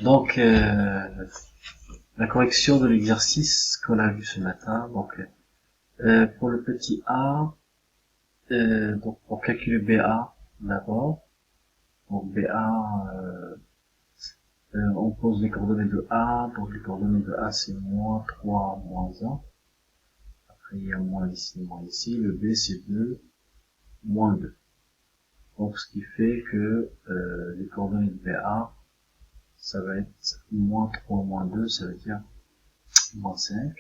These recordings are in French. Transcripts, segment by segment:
Donc, la correction de l'exercice qu'on a vu ce matin. Donc, pour le petit a, donc pour calculer BA d'abord. Donc BA, on pose les coordonnées de A. Donc les coordonnées de A c'est moins 3, moins 1. Après il y a moins ici, moins ici. Le B c'est 2, moins 2. Donc ce qui fait que les coordonnées de BA, ça va être moins 3, moins 2, ça veut dire moins 5.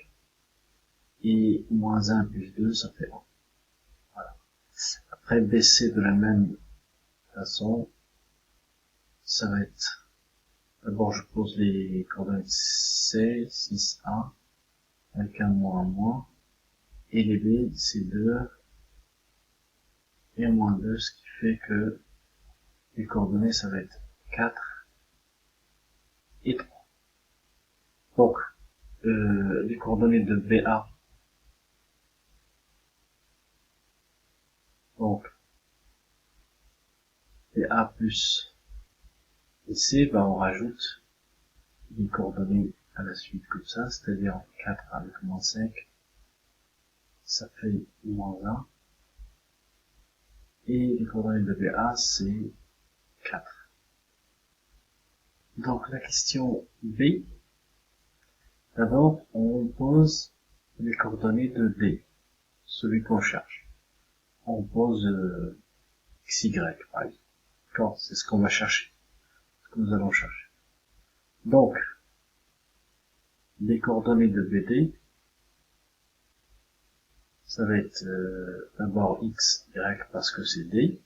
Et moins 1 plus 2, ça fait 1. Voilà. Après BC de la même façon, ça va être, d'abord je pose les coordonnées C, 6A, avec un moins, et les B, c'est 2, et moins 2, ce qui fait que les coordonnées, ça va être 4 et 3. Donc, les coordonnées de BA, donc, BA plus C, ben on rajoute les coordonnées à la suite comme ça, c'est-à-dire 4 avec moins 5, ça fait moins 1. Et les coordonnées de BA, c'est 4. Donc la question B, d'abord on pose les coordonnées de D, celui qu'on cherche. On pose XY par exemple. D'accord, c'est ce qu'on va chercher, ce que nous allons chercher. Donc, les coordonnées de BD, ça va être d'abord X, Y parce que c'est D.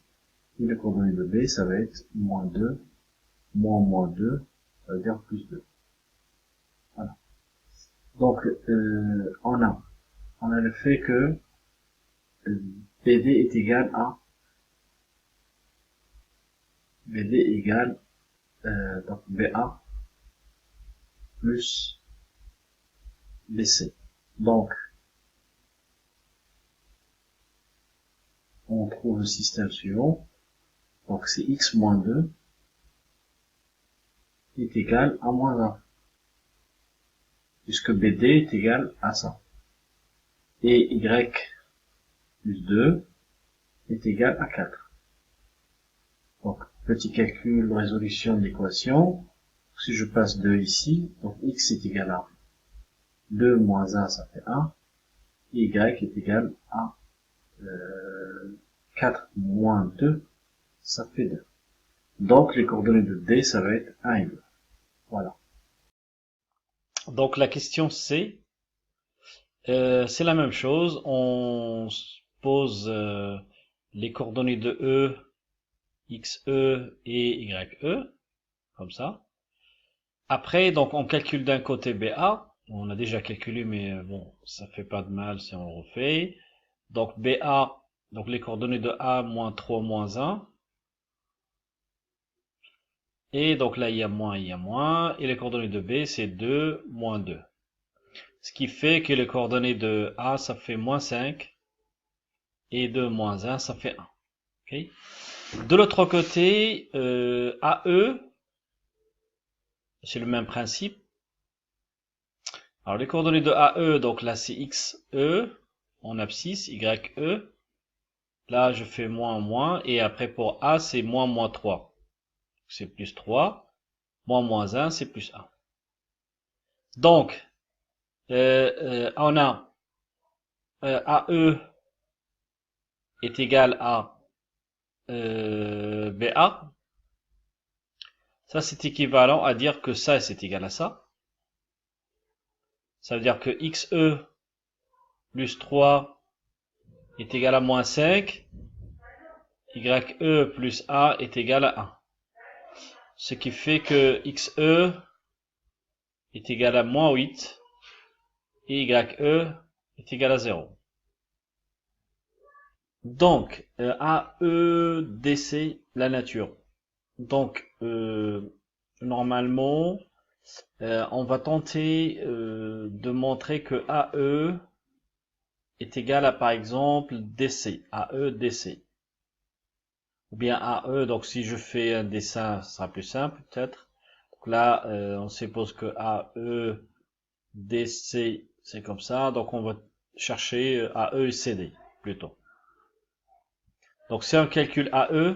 Et les coordonnées de B, ça va être moins 2, moins 2, ça veut dire plus 2. Voilà. Donc, on a le fait que BD est égal à BD égale donc BA plus BC. Donc, on trouve le système suivant. Donc, c'est X moins 2 est égal à moins 1. Puisque BD est égal à ça. Et Y plus 2 est égal à 4. Donc, petit calcul, résolution de l'équation. Si je passe 2 ici, donc X est égal à 2 moins 1, ça fait 1. Et Y est égal à 4 moins 2, ça fait 2. Donc, les coordonnées de D, ça va être 1 et 2. Voilà. Donc la question C, c'est la même chose. On pose les coordonnées de E, XE et YE, comme ça. Après, donc on calcule d'un côté BA. On a déjà calculé, mais bon, ça fait pas de mal si on le refait. Donc BA, donc les coordonnées de A, moins 3, moins 1. Et donc là, il y a moins. Et les coordonnées de B, c'est 2, moins 2. Ce qui fait que les coordonnées de A, ça fait moins 5. Et de moins 1, ça fait 1. Okay. De l'autre côté, AE, c'est le même principe. Alors les coordonnées de AE, donc là c'est XE, en abscisse, YE. Là je fais moins, et après pour A c'est moins 3. C'est plus 3. Moins 1, c'est plus 1. Donc, on a AE est égal à BA. Ça c'est équivalent à dire que ça c'est égal à ça. Ça veut dire que XE plus 3 est égal à moins 5. YE plus A est égal à 1. Ce qui fait que XE est égal à moins 8 et YE est égal à 0. Donc, AEDC, la nature. Donc, normalement, on va tenter de montrer que AE est égal à, par exemple, DC. AEDC. Ou bien AE, donc si je fais un dessin, ce sera plus simple peut-être. Donc là, on suppose que AE, DC, c'est comme ça. Donc on va chercher AE et CD, plutôt. Donc si on calcule AE,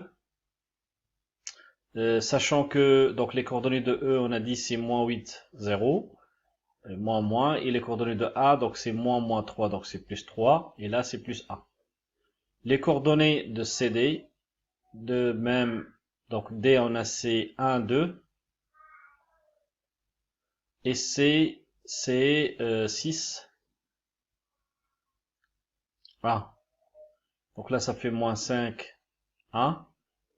sachant que donc les coordonnées de E, on a dit c'est moins 8, 0, moins moins, et les coordonnées de A, donc c'est moins moins 3, donc c'est plus 3, et là c'est plus 1. Les coordonnées de CD, de même, donc D on a c'est 1, 2, et C c'est 6, 1. Donc là ça fait moins 5, 1.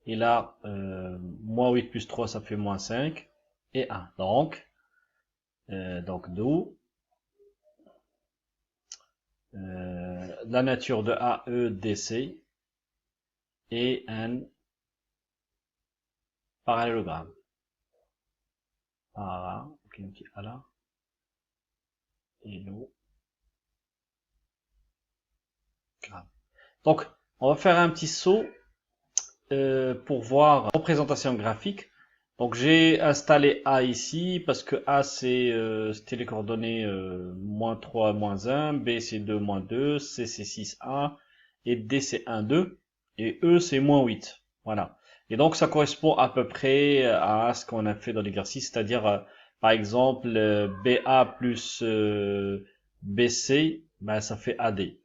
Et là, moins 8 plus 3, ça fait moins 5. Et 1. Donc d'où la nature de AEDC est un parallélogramme. Voilà, ok, un petit A là. Et l'augramme. Donc, on va faire un petit saut pour voir la représentation graphique. Donc j'ai installé A ici parce que A c'était les coordonnées moins 3, moins 1, B c'est 2, moins 2, C c'est 6, 1, et D c'est 1, 2, et E c'est moins 8. Voilà. Et donc ça correspond à peu près à ce qu'on a fait dans l'exercice, c'est-à-dire par exemple BA plus BC, ben, ça fait AD.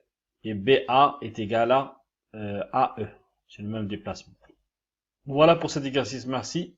Et BA est égal à AE. C'est le même déplacement. Voilà pour cet exercice, merci.